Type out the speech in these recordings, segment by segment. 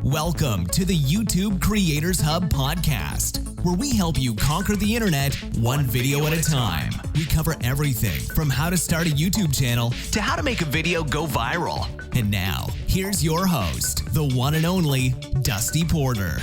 Welcome to the YouTube Creators Hub podcast, where we help you conquer the internet one video at a time. We cover everything from how to start a YouTube channel to how to make a video go viral. And now, here's your host, the one and only Dusty Porter.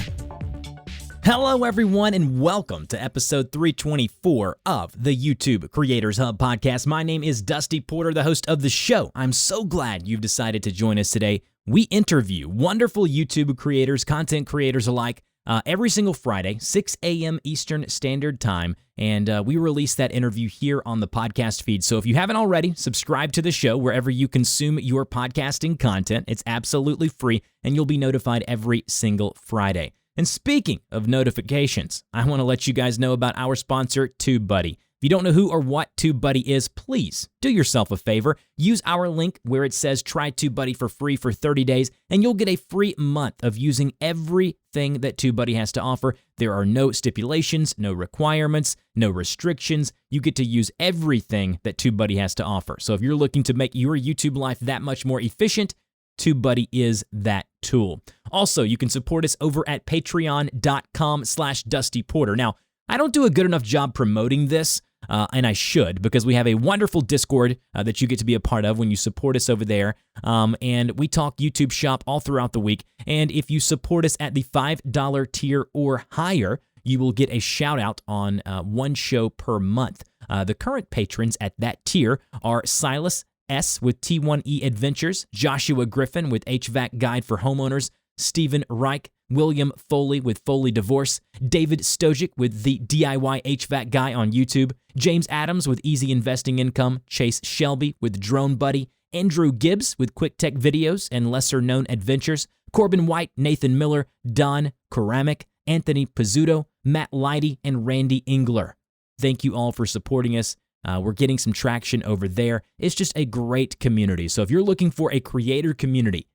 Hello, everyone, and welcome to episode 324 of the YouTube Creators Hub podcast. My name is Dusty Porter, the host of the show. I'm so glad you've decided to join us today. We interview wonderful YouTube creators, content creators alike, every single Friday, 6 a.m. Eastern Standard Time, and we release that interview here on the podcast feed. So if you haven't already, subscribe to the show wherever you consume your podcasting content. It's absolutely free, and you'll be notified every single Friday. And speaking of notifications, I want to let you guys know about our sponsor, TubeBuddy. If you don't know who or what TubeBuddy is, please do yourself a favor. Use our link where it says try TubeBuddy for free for 30 days, and you'll get a free month of using everything that TubeBuddy has to offer. There are no stipulations, no requirements, no restrictions. You get to use everything that TubeBuddy has to offer. So if you're looking to make your YouTube life that much more efficient, TubeBuddy is that tool. Also, you can support us over at patreon.com/DustyPorter. Now, I don't do a good enough job promoting this, and I should, because we have a wonderful Discord that you get to be a part of when you support us over there, and we talk YouTube shop all throughout the week, and if you support us at the $5 tier or higher, you will get a shout out on one show per month. The current patrons at that tier are Silas S. with T1E Adventures, Joshua Griffin with HVAC Guide for Homeowners, Stephen Reich, William Foley with Foley Divorce, David Stojic with the DIY HVAC Guy on YouTube, James Adams with Easy Investing Income, Chase Shelby with Drone Buddy, Andrew Gibbs with Quick Tech Videos and Lesser Known Adventures, Corbin White, Nathan Miller, Don Karamic, Anthony Pizzuto, Matt Leidy, and Randy Engler. Thank you all for supporting us. We're getting some traction over there. It's just a great community. So if you're looking for a creator community,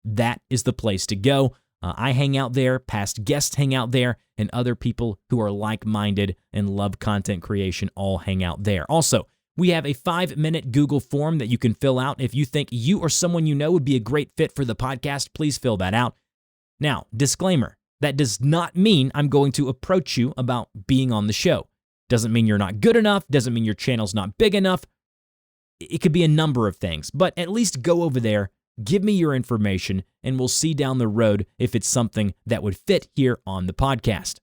that is the place to go. I hang out there, past guests hang out there, and other people who are like-minded and love content creation all hang out there. Also, we have a 5-minute Google form that you can fill out. If you think you or someone you know would be a great fit for the podcast, please fill that out. Now, disclaimer, that does not mean I'm going to approach you about being on the show. Doesn't mean you're not good enough, doesn't mean your channel's not big enough. It could be a number of things, but at least go over there, give me your information, and we'll see down the road if it's something that would fit here on the podcast.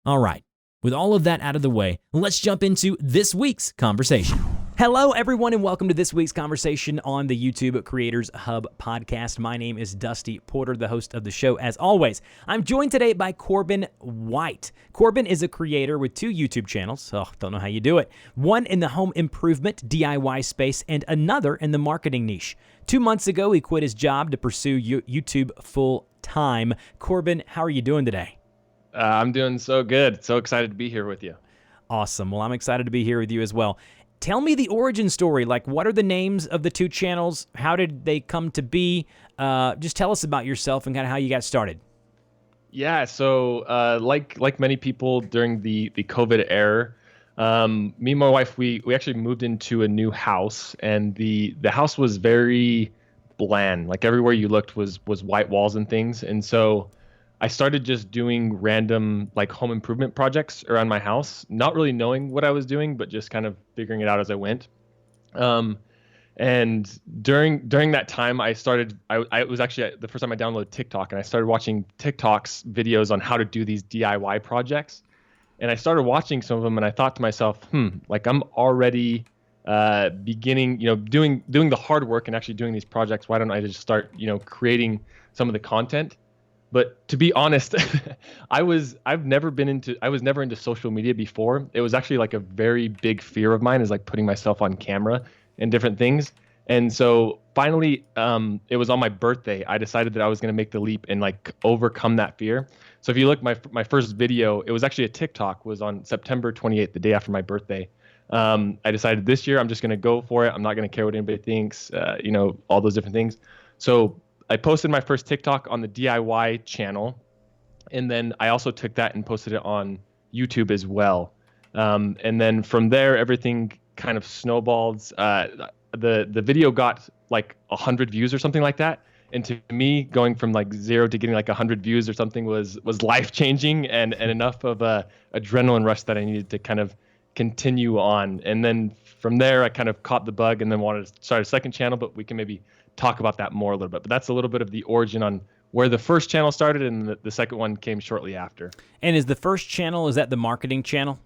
All right, with all of that out of the way, let's jump into this week's conversation. Hello, everyone, and welcome to this week's conversation on the YouTube Creators Hub podcast. My name is Dusty Porter, the host of the show. As always, I'm joined today by Corbin White. Corbin is a creator with 2 YouTube channels. Oh, don't know how you do it. One in the home improvement DIY space and another in the marketing niche. 2 months ago, he quit his job to pursue YouTube full time. Corbin, how are you doing today? I'm doing so good. So excited to be here with you. Awesome. Well, I'm excited to be here with you as well. Tell me the origin story. Like, what are the names of the 2 channels? How did they come to be? Just tell us about yourself and kind of how you got started. Yeah, so like many people during the COVID era, me and my wife, we actually moved into a new house, and the house was very bland. Like, everywhere you looked was white walls and things. And so I started just doing random like home improvement projects around my house, not really knowing what I was doing, but just kind of figuring it out as I went. And during that time, I was actually the first time I downloaded TikTok, and I started watching TikTok's videos on how to do these DIY projects. And I started watching some of them, and I thought to myself, like, I'm already beginning, doing the hard work and actually doing these projects. Why don't I just start, creating some of the content? But to be honest, I was never into social media before. It was actually like a very big fear of mine, is like putting myself on camera and different things. And so finally, it was on my birthday, I decided that I was going to make the leap and like overcome that fear. So if you look, my first video, it was actually a TikTok, was on September 28th, the day after my birthday. I decided this year I'm just going to go for it. I'm not going to care what anybody thinks, all those different things. So I posted my first TikTok on the DIY channel, and then I also took that and posted it on YouTube as well. And then from there, everything kind of snowballed. The video got like 100 views or something like that, And to me, going from like 0 to getting like 100 views or something was life changing and enough of a adrenaline rush that I needed to kind of continue on. And then from there, I kind of caught the bug and then wanted to start a second channel, but we can maybe talk about that more a little bit. But that's a little bit of the origin on where the first channel started, and the second one came shortly after. And is the first channel, is that the marketing channel?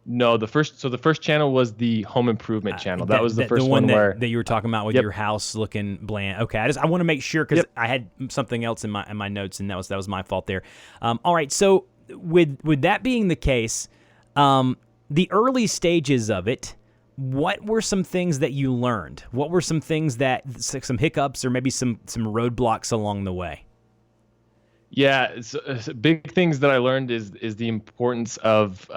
No, the first channel was the home improvement channel. That was the first one that you were talking about with your house looking bland. Okay, I want to make sure because I had something else in my notes, and that was my fault there. All right, so with that being the case, the early stages of it, what were some things that you learned? What were some things some hiccups or maybe some roadblocks along the way? Yeah, big things that I learned is the importance of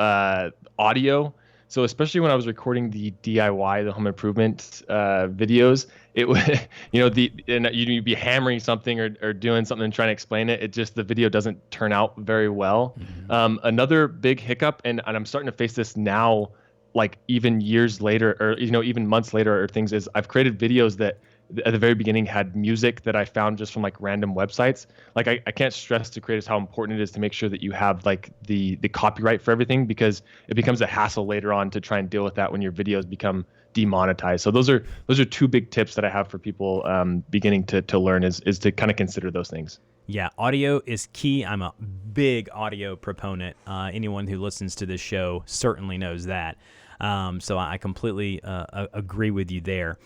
audio. So especially when I was recording the DIY, the home improvement videos, it would, you'd be hammering something or doing something and trying to explain it. The video doesn't turn out very well. Mm-hmm. Another big hiccup, and I'm starting to face this now, like even years later, or even months later, or things is I've created videos that at the very beginning had music that I found just from like random websites. Like I can't stress to creators how important it is to make sure that you have like the copyright for everything, because it becomes a hassle later on to try and deal with that when your videos become demonetized. So those are two big tips that I have for people beginning to learn is to kind of consider those things. Yeah, audio is key. I'm a big audio proponent. Anyone who listens to this show certainly knows that. So I completely agree with you there.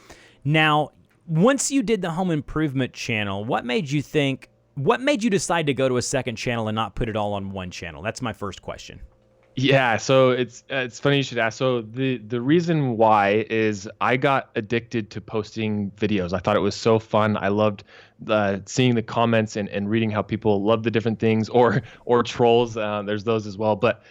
Now, once you did the home improvement channel, what made you decide to go to a second channel and not put it all on one channel? That's my first question. Yeah, so it's funny you should ask. So the reason why is I got addicted to posting videos. I thought it was so fun. I loved seeing the comments and reading how people love the different things or trolls. There's those as well. But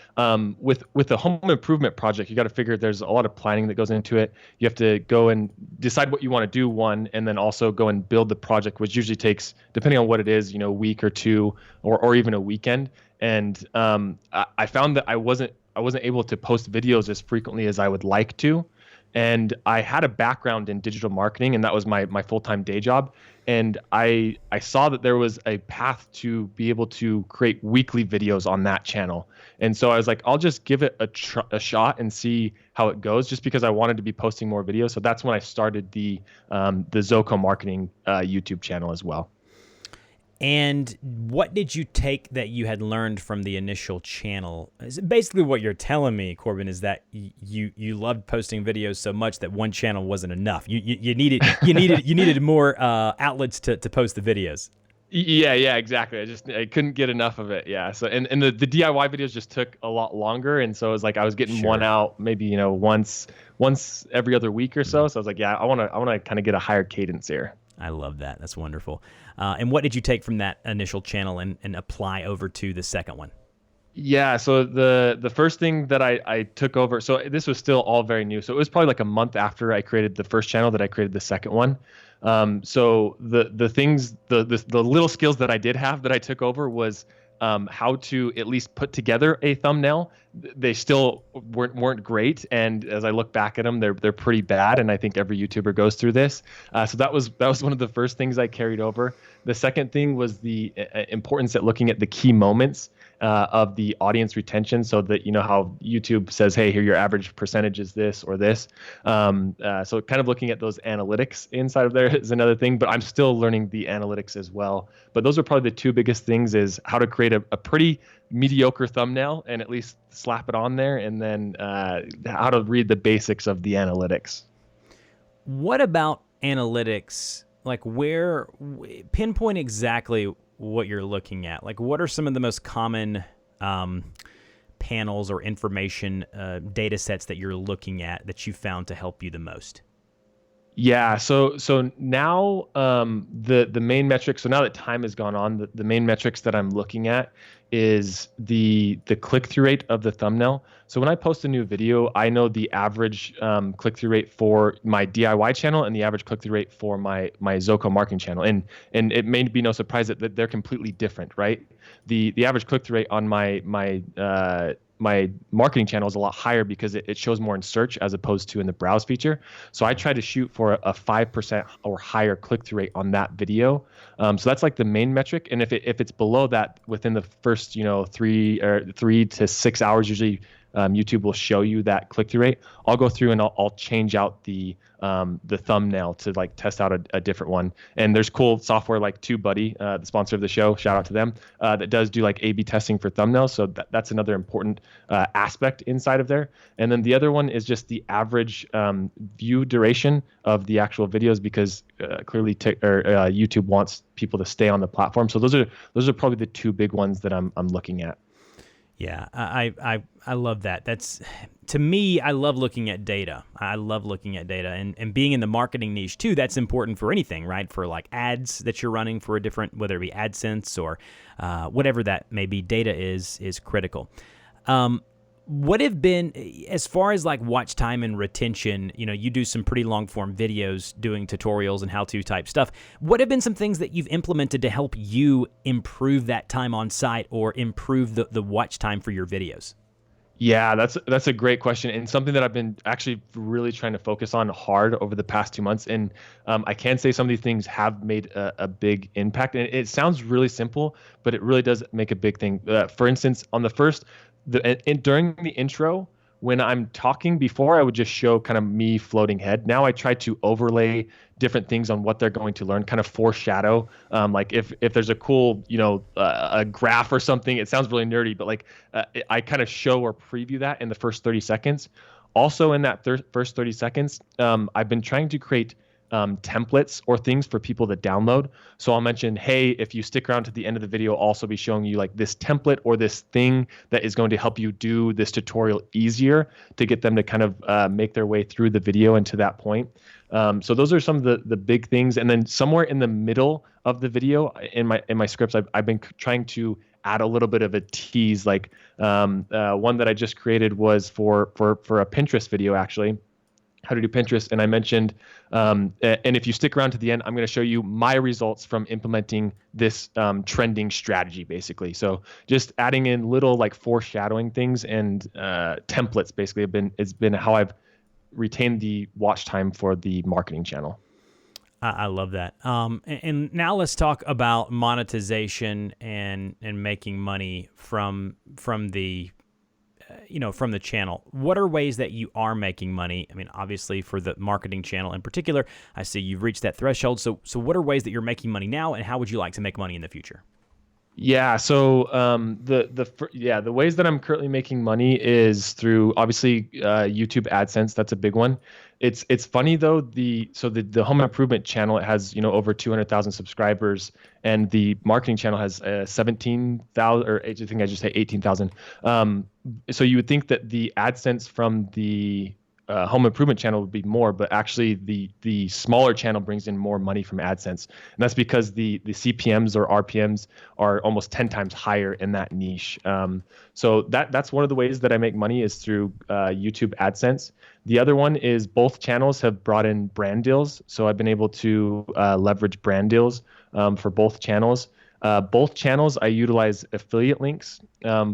with the home improvement project, you got to figure there's a lot of planning that goes into it. You have to go and decide what you want to do, one, and then also go and build the project, which usually takes, depending on what it is, a week or two or even a weekend. And I found that I wasn't able to post videos as frequently as I would like to. And I had a background in digital marketing, and that was my full-time day job. And I saw that there was a path to be able to create weekly videos on that channel. And so I was like, I'll just give it a shot and see how it goes, just because I wanted to be posting more videos. So that's when I started the ZocoMarketing YouTube channel as well. And what did you take that you had learned from the initial channel? Basically, what you're telling me, Corbin, is that you loved posting videos so much that one channel wasn't enough. You needed more outlets to post the videos. Yeah, exactly. I couldn't get enough of it. Yeah. So and the DIY videos just took a lot longer, and so it was like I was getting one out maybe once every other week or so. So I was like, yeah, I want to kind of get a higher cadence here. I love that. That's wonderful. And what did you take from that initial channel and apply over to the second one? Yeah, so the first thing that I took over, so this was still all very new. So it was probably like a month after I created the first channel that I created the second one. So the things, the little skills that I did have that I took over was how to at least put together a thumbnail. They still weren't great, and as I look back at them, they're pretty bad. And I think every YouTuber goes through this. So that was one of the first things I carried over. The second thing was the importance at looking at the key moments of the audience retention, so that how YouTube says, hey, here your average percentage is this or this. So kind of looking at those analytics inside of there is another thing, but I'm still learning the analytics as well. But those are probably the two biggest things: is how to create a pretty mediocre thumbnail and at least slap it on there, and then how to read the basics of the analytics. What about analytics? Like pinpoint exactly what you're looking at. Like, what are some of the most common panels or information data sets that you're looking at that you found to help you the most? Yeah, so now the main metrics. So now that time has gone on, the main metrics that I'm looking at is the click-through rate of the thumbnail. So when I post a new video, I know the average click-through rate for my DIY channel and the average click-through rate for my ZocoMarketing channel. And it may be no surprise that they're completely different, right? The average click-through rate on my my marketing channel is a lot higher because it shows more in search as opposed to in the browse feature. So I try to shoot for a 5% or higher click-through rate on that video. So that's like the main metric. And if it's below that within the first 3 to 6 hours, usually YouTube will show you that click-through rate. I'll go through and I'll change out the thumbnail to like test out a different one. And there's cool software like TubeBuddy, the sponsor of the show, shout out to them, that does do like A/B testing for thumbnails. So that's another important aspect inside of there. And then the other one is just the average view duration of the actual videos, because clearly YouTube wants people to stay on the platform. So those are probably the two big ones that I'm looking at. Yeah, I love that. To me, I love looking at data. I love looking at data, and being in the marketing niche too, that's important for anything, right? For like ads that you're running for a different, whether it be AdSense or whatever that may be, data is critical. What have been, as far as like watch time and retention, you do some pretty long form videos doing tutorials and how-to type stuff. What have been some things that you've implemented to help you improve that time on site or improve the watch time for your videos? Yeah, that's a great question, and something that I've been actually really trying to focus on hard over the past 2 months. And I can say some of these things have made a big impact. And it sounds really simple, but it really does make a big thing. For instance, on the first, during the intro, when I'm talking, before I would just show kind of me floating head. Now I try to overlay different things on what they're going to learn, kind of foreshadow. Like if there's a cool, a graph or something, it sounds really nerdy, but like I kind of show or preview that in the first 30 seconds. Also in that first 30 seconds, I've been trying to create templates or things for people to download. So I'll mention, hey, if you stick around to the end of the video, I'll also be showing you like this template or this thing that is going to help you do this tutorial easier to get them to kind of make their way through the video and to that point. So those are some of the big things. And then somewhere in the middle of the video in my scripts, I've been trying to add a little bit of a tease. Like one that I just created was for a Pinterest video, actually, how to do Pinterest. And I mentioned, and if you stick around to the end, I'm going to show you my results from implementing this trending strategy, basically. So just adding in little like foreshadowing things and templates basically has been how I've retained the watch time for the marketing channel. I love that. And now let's talk about monetization and making money from the from the channel. What are ways that you are making money? I mean, obviously for the marketing channel in particular, I see you've reached that threshold. So what are ways that you're making money now, and how would you like to make money in the future? Yeah, so the ways that I'm currently making money is through obviously YouTube AdSense. That's a big one. It's funny though, the home improvement channel, it has over 200,000 subscribers, and the marketing channel has 17,000, or I think I just say 18,000. So you would think that the AdSense from the home improvement channel would be more, but actually the smaller channel brings in more money from AdSense, and that's because the CPMs or RPMs are almost 10 times higher in that niche. So that's one of the ways that I make money is through YouTube AdSense. The other one is both channels have brought in brand deals, so I've been able to leverage brand deals for both channels. Both channels, I utilize affiliate links.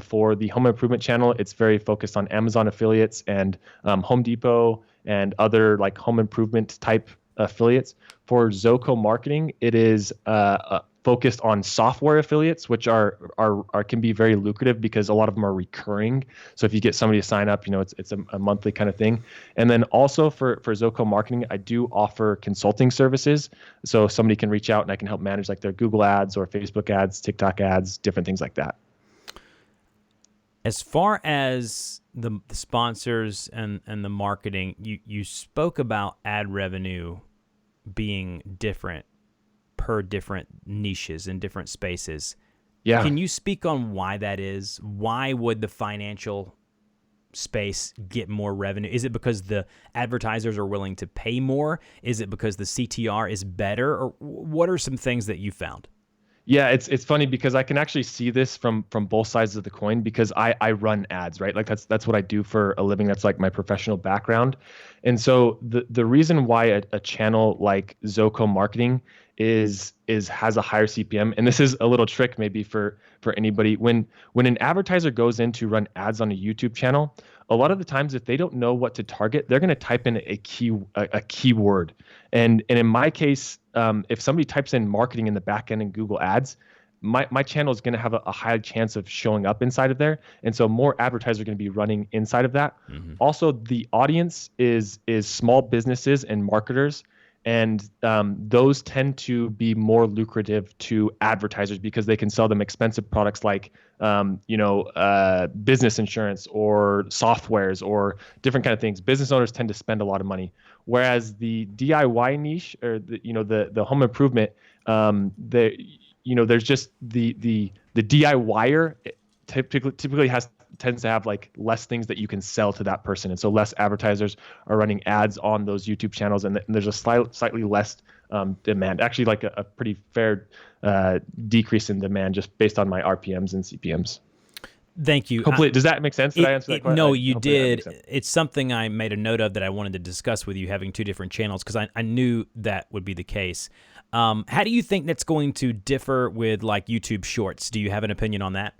For the home improvement channel, it's very focused on Amazon affiliates and Home Depot and other like home improvement type affiliates. For ZocoMarketing, it is focused on software affiliates, which can be very lucrative because a lot of them are recurring. So if you get somebody to sign up, it's a monthly kind of thing. And then also for ZocoMarketing, I do offer consulting services. So somebody can reach out and I can help manage like their Google ads or Facebook ads, TikTok ads, different things like that. As far as the sponsors and the marketing, you spoke about ad revenue being different per different niches and different spaces. Yeah. Can you speak on why that is? Why would the financial space get more revenue? Is it because the advertisers are willing to pay more? Is it because the CTR is better? Or what are some things that you found? Yeah, it's funny because I can actually see this from both sides of the coin because I run ads, right? Like that's what I do for a living. That's like my professional background. And so the reason why a channel like ZocoMarketing is has a higher CPM, and this is a little trick maybe for anybody. When an advertiser goes in to run ads on a YouTube channel, a lot of the times if they don't know what to target, they're going to type in a keyword. And in my case, if somebody types in marketing in the back end in Google Ads, my channel is going to have a high chance of showing up inside of there. And so more advertisers are going to be running inside of that. Mm-hmm. Also, the audience is small businesses and marketers. And those tend to be more lucrative to advertisers because they can sell them expensive products like, business insurance or softwares or different kind of things. Business owners tend to spend a lot of money, whereas the DIY niche or the home improvement, there's just the DIYer typically tends to have like less things that you can sell to that person, and so less advertisers are running ads on those YouTube channels, and there's a slightly less demand. Actually, like a pretty fair decrease in demand just based on my RPMs and CPMs. Thank you. Hopefully, does that make sense? Did I answer that question? No, you did. It's something I made a note of that I wanted to discuss with you, having two different channels, because I knew that would be the case. How do you think that's going to differ with like YouTube Shorts? Do you have an opinion on that?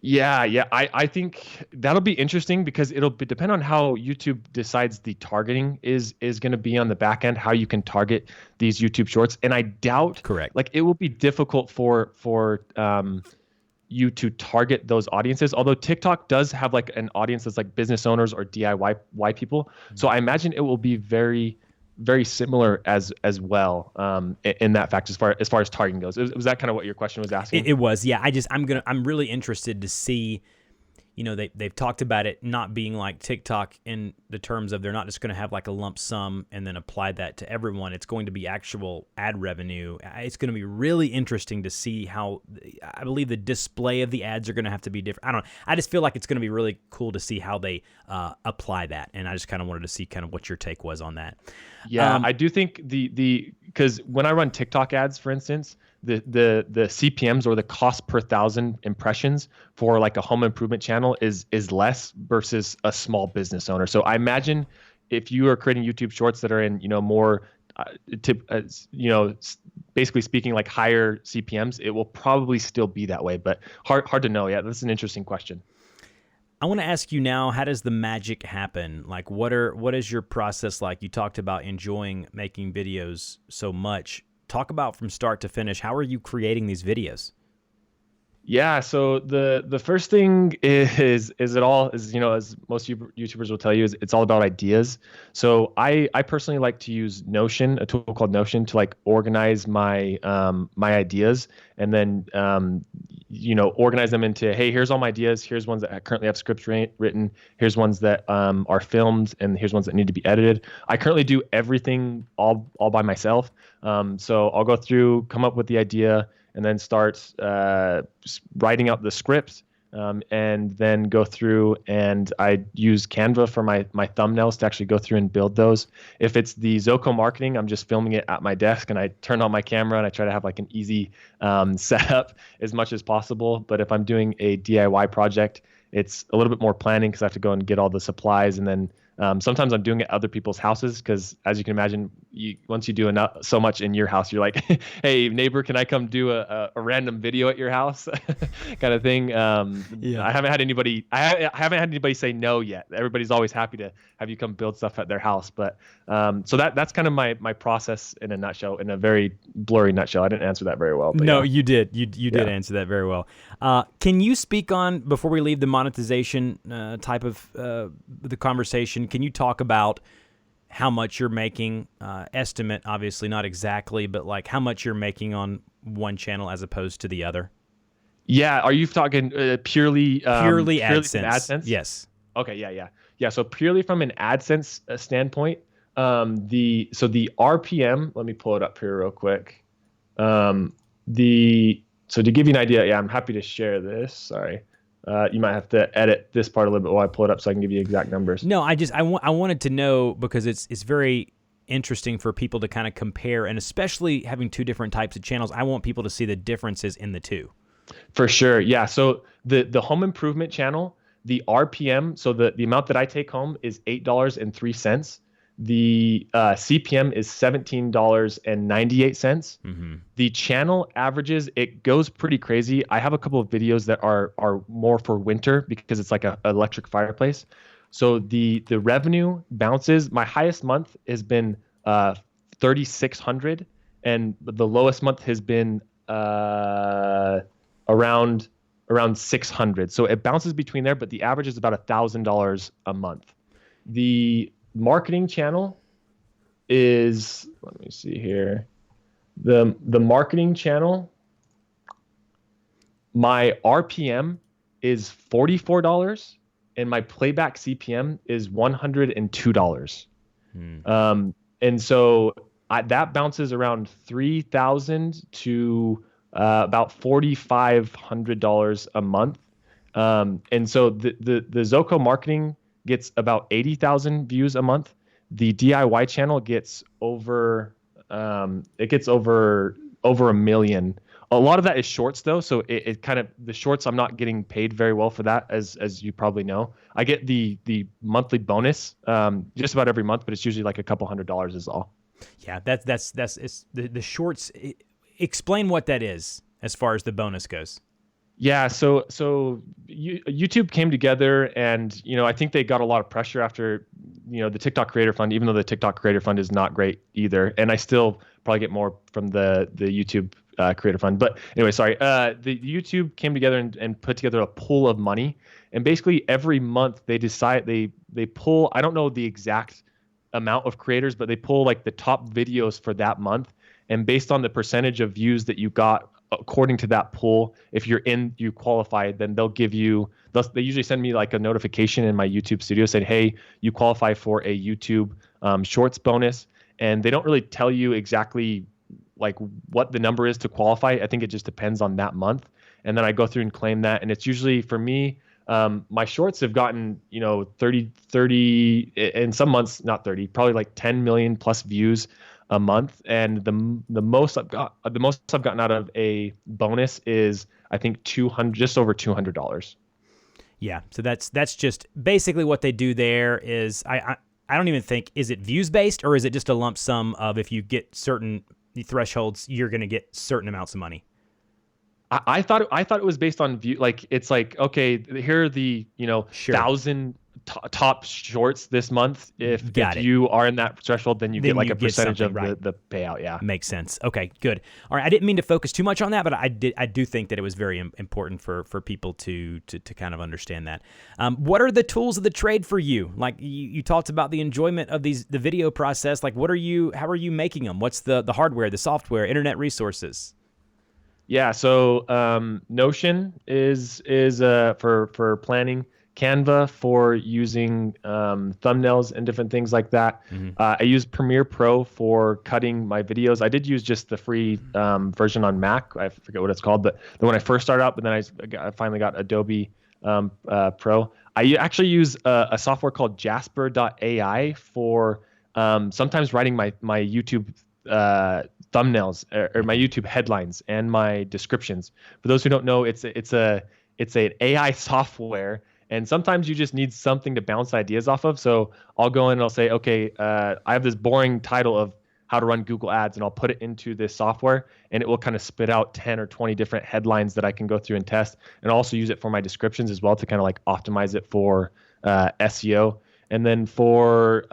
Yeah. I think that'll be interesting because it'll depend on how YouTube decides the targeting is going to be on the back end, how you can target these YouTube Shorts. And I doubt, correct, like it will be difficult for you to target those audiences. Although TikTok does have like an audience that's like business owners or DIY people. Mm-hmm. So I imagine it will be very, very similar as well in that fact as far as targeting goes. Was that kind of what your question was asking? It was, yeah. I'm really interested to see. They've talked about it not being like TikTok in the terms of they're not just going to have like a lump sum and then apply that to everyone. It's going to be actual ad revenue. It's going to be really interesting to see how. I believe the display of the ads are going to have to be different. I don't know. I just feel like it's going to be really cool to see how they apply that, and I just kind of wanted to see kind of what your take was on that. Yeah, I do think because when I run TikTok ads, for instance, the CPMs or the cost per 1,000 impressions for like a home improvement channel is less versus a small business owner. So I imagine if you are creating YouTube Shorts that are in more basically speaking like higher CPMs, it will probably still be that way. But hard to know. Yeah, that's an interesting question. I want to ask you now, how does the magic happen? Like, what is your process like? You talked about enjoying making videos so much. Talk about from start to finish. How are you creating these videos? Yeah, so the first thing is as most YouTubers will tell you, is it's all about ideas. So I personally like to use Notion, a tool called Notion, to like organize my my ideas, and then organize them into, hey, here's all my ideas. Here's ones that I currently have scripts written. Here's ones that are filmed, and here's ones that need to be edited. I currently do everything all by myself. So I'll go through, come up with the idea, and then start writing out the script, and then go through, and I use Canva for my thumbnails to actually go through and build those. If it's the ZocoMarketing, I'm just filming it at my desk, and I turn on my camera, and I try to have like an easy setup as much as possible. But if I'm doing a DIY project, it's a little bit more planning because I have to go and get all the supplies, and then sometimes I'm doing it at other people's houses because, as you can imagine, once you do so much in your house, you're like, hey, neighbor, can I come do a random video at your house kind of thing. Yeah. I haven't had anybody say no yet. Everybody's always happy to have you come build stuff at their house. But so that's kind of my process in a nutshell, in a very blurry nutshell. I didn't answer that very well. But no, yeah. You did. You did answer that very well. Can you speak on, before we leave the monetization type of the conversation, can you talk about how much you're making, estimate, obviously not exactly, but like how much you're making on one channel as opposed to the other? Yeah. Are you talking purely AdSense? AdSense? Yes. Okay. Yeah. So purely from an AdSense standpoint, the RPM, let me pull it up here real quick. So to give you an idea, yeah, I'm happy to share this. Sorry. You might have to edit this part a little bit while I pull it up so I can give you exact numbers. No, I wanted to know because it's very interesting for people to kind of compare, and especially having two different types of channels, I want people to see the differences in the two. For sure. Yeah. So the home improvement channel, the RPM, so the amount that I take home is $8.03. The CPM is $17.98. Mm-hmm. The channel averages, it goes pretty crazy. I have a couple of videos that are more for winter because it's like a electric fireplace. So the revenue bounces. My highest month has been 3,600, and the lowest month has been around 600. So it bounces between there, but the average is about $1,000 a month. The marketing channel is, let me see here. The marketing channel, my RPM is $44 and my playback CPM is $102. And so that bounces around $3,000 to about $4,500 a month. And so the ZocoMarketing gets about 80,000 views a month. The DIY channel gets over over a million. A lot of that is shorts though, so it kind of, the shorts, I'm not getting paid very well for that, as you probably know. I get the monthly bonus just about every month, but it's usually like a couple $100 is all. Yeah, that's it's the shorts. Explain what that is as far as the bonus goes. Yeah, so YouTube came together, and I think they got a lot of pressure after the TikTok Creator Fund, even though the TikTok Creator Fund is not great either, and I still probably get more from the YouTube Creator Fund. But anyway, sorry. The YouTube came together and put together a pool of money, and basically every month they decide they pull, I don't know the exact amount of creators, but they pull like the top videos for that month, and based on the percentage of views that you got according to that pool, if you qualify, then they'll give you, they usually send me like a notification in my YouTube studio saying, hey, you qualify for a YouTube shorts bonus. And they don't really tell you exactly like what the number is to qualify. I think it just depends on that month. And then I go through and claim that. And it's usually, for me, my shorts have gotten 30 in some months, not 30, probably like 10 million plus views a month. And the most I've gotten out of a bonus is, I think, just over $200. Yeah, so that's just basically what they do there. Is I don't even think, is it views based, or is it just a lump sum of, if you get certain thresholds, you're going to get certain amounts of money? I thought it was based on view. Like, it's like, okay, here are the Sure. 1,000 top shorts this month. If you are in that threshold, then you get like a percentage of the payout. Yeah, makes sense. Okay, good. All right, I didn't mean to focus too much on that, but I do think that it was very important for people to kind of understand that. What are the tools of the trade for you? Like you talked about the enjoyment of the video process. Like, how are you making them? What's the hardware, the software, internet resources? Yeah, so Notion is for planning, Canva for using thumbnails and different things like that. Mm-hmm. I use Premiere Pro for cutting my videos. I did use just the free version on Mac. I forget what it's called, but when I first started out, but then I finally got Adobe Pro. I actually use a software called Jasper.ai for sometimes writing my YouTube thumbnails or my YouTube headlines and my descriptions. For those who don't know, it's an AI software, and sometimes you just need something to bounce ideas off of. So I'll go in and I'll say, okay, I have this boring title of how to run Google Ads, and I'll put it into this software, and it will kind of spit out 10 or 20 different headlines that I can go through and test, and I'll also use it for my descriptions as well to kind of like optimize it for SEO. And then for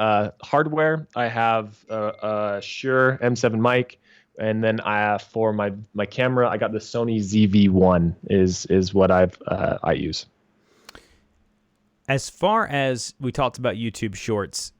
hardware, I have a Shure M7 mic, and then for my camera, I got the Sony ZV-1 is what I use. As far as we talked about YouTube Shorts,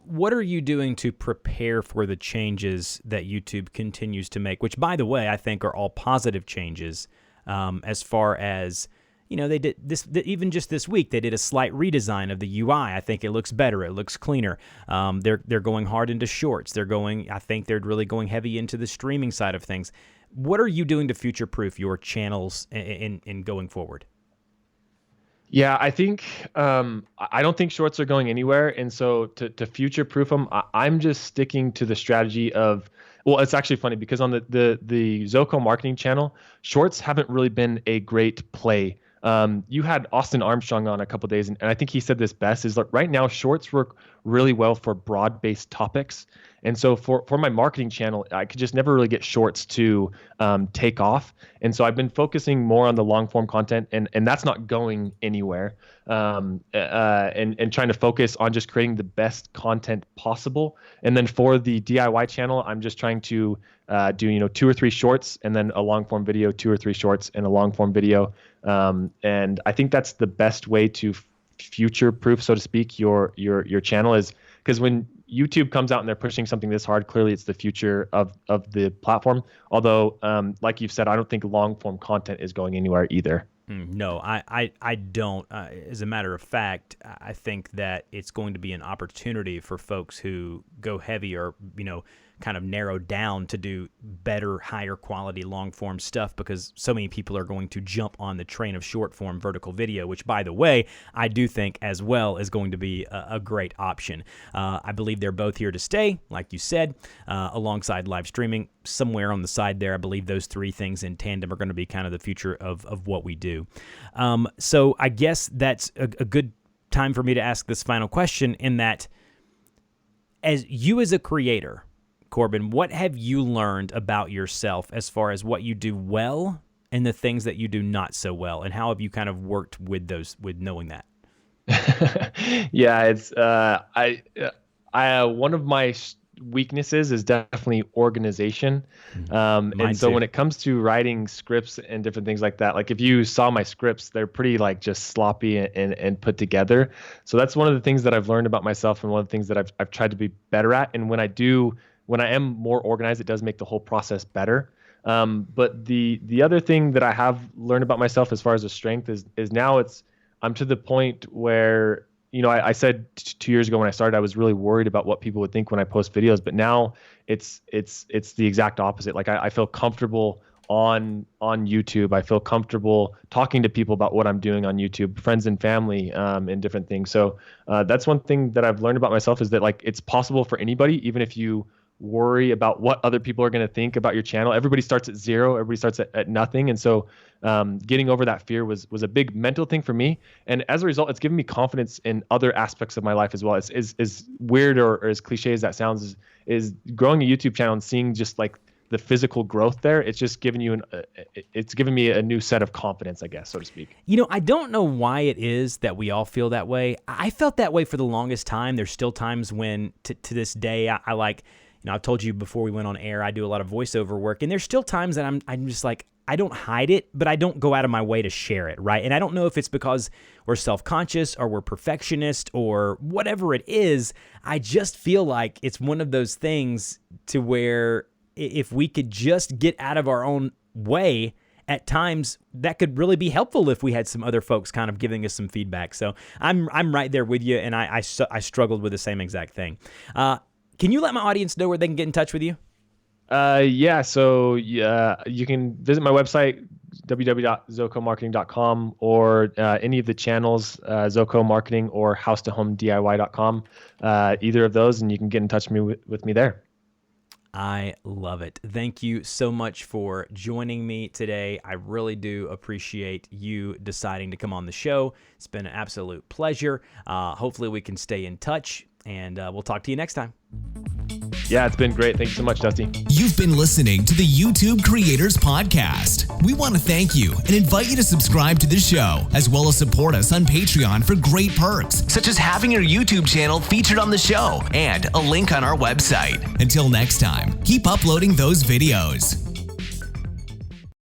what are you doing to prepare for the changes that YouTube continues to make? Which, by the way, I think are all positive changes. As far as they did this, even just this week, they did a slight redesign of the UI. I think it looks better. It looks cleaner. They're going hard into shorts. I think they're really going heavy into the streaming side of things. What are you doing to future-proof your channels in going forward? Yeah, I think I don't think shorts are going anywhere, and so to future proof them, I'm just sticking to the strategy of. Well, it's actually funny because on the Zoco marketing channel, shorts haven't really been a great play. You had Austin Armstrong on a couple of days, and I think he said this best: is that right now shorts work really well for broad-based topics. And so for my marketing channel, I could just never really get shorts to take off. And so I've been focusing more on the long form content, and that's not going anywhere. And trying to focus on just creating the best content possible. And then for the DIY channel, I'm just trying to do 2 or 3 shorts, and then a long form video, 2 or 3 shorts, and a long form video. And I think that's the best way to future proof, so to speak, your channel, is because when YouTube comes out and they're pushing something this hard, clearly it's the future of the platform. Although, like you've said, I don't think long form content is going anywhere either. No, I don't. As a matter of fact, I think that it's going to be an opportunity for folks who go heavy or, kind of narrow down to do better, higher quality long form stuff, because so many people are going to jump on the train of short form vertical video, which, by the way, I do think as well is going to be a great option. I believe they're both here to stay, like you said, alongside live streaming. Somewhere on the side there, I believe those 3 things in tandem are going to be kind of the future of what we do. So I guess that's a good time for me to ask this final question, in that, as a creator, Corbin, what have you learned about yourself as far as what you do well and the things that you do not so well, and how have you kind of worked with knowing that? Yeah, it's one of my weaknesses is definitely organization. And so when it comes to writing scripts and different things like that, like if you saw my scripts, they're pretty like just sloppy and put together. So that's one of the things that I've learned about myself, and one of the things that I've tried to be better at. And when I am more organized, it does make the whole process better. But the other thing that I have learned about myself as far as a strength is now I'm to the point where, I said 2 years ago when I started, I was really worried about what people would think when I post videos, but now it's the exact opposite. Like I feel comfortable on YouTube. I feel comfortable talking to people about what I'm doing on YouTube, friends and family, and different things. So that's one thing that I've learned about myself, is that like it's possible for anybody, even if you worry about what other people are going to think about your channel. Everybody starts at 0. Everybody starts at nothing. And so getting over that fear was a big mental thing for me. And as a result, it's given me confidence in other aspects of my life as well. It's as weird or as cliche as that sounds, is growing a YouTube channel and seeing just like the physical growth there. It's just given me a new set of confidence, I guess, so to speak. I don't know why it is that we all feel that way. I felt that way for the longest time. There's still times when to this day, I like, I've told you before we went on air, I do a lot of voiceover work, and there's still times that I'm just like, I don't hide it, but I don't go out of my way to share it, right? And I don't know if it's because we're self-conscious or we're perfectionist or whatever it is. I just feel like it's one of those things to where if we could just get out of our own way, at times that could really be helpful if we had some other folks kind of giving us some feedback. So I'm right there with you, and I struggled with the same exact thing. Can you let my audience know where they can get in touch with you? So you can visit my website, www.ZocoMarketing.com, or any of the channels, ZocoMarketing or HouseToHomeDIY.com, either of those, and you can get in touch with me there. I love it. Thank you so much for joining me today. I really do appreciate you deciding to come on the show. It's been an absolute pleasure. Hopefully we can stay in touch, and we'll talk to you next time. Yeah, it's been great. Thank you so much, Dusty. You've been listening to the YouTube Creators Podcast. We want to thank you and invite you to subscribe to the show, as well as support us on Patreon for great perks, such as having your YouTube channel featured on the show and a link on our website. Until next time, keep uploading those videos.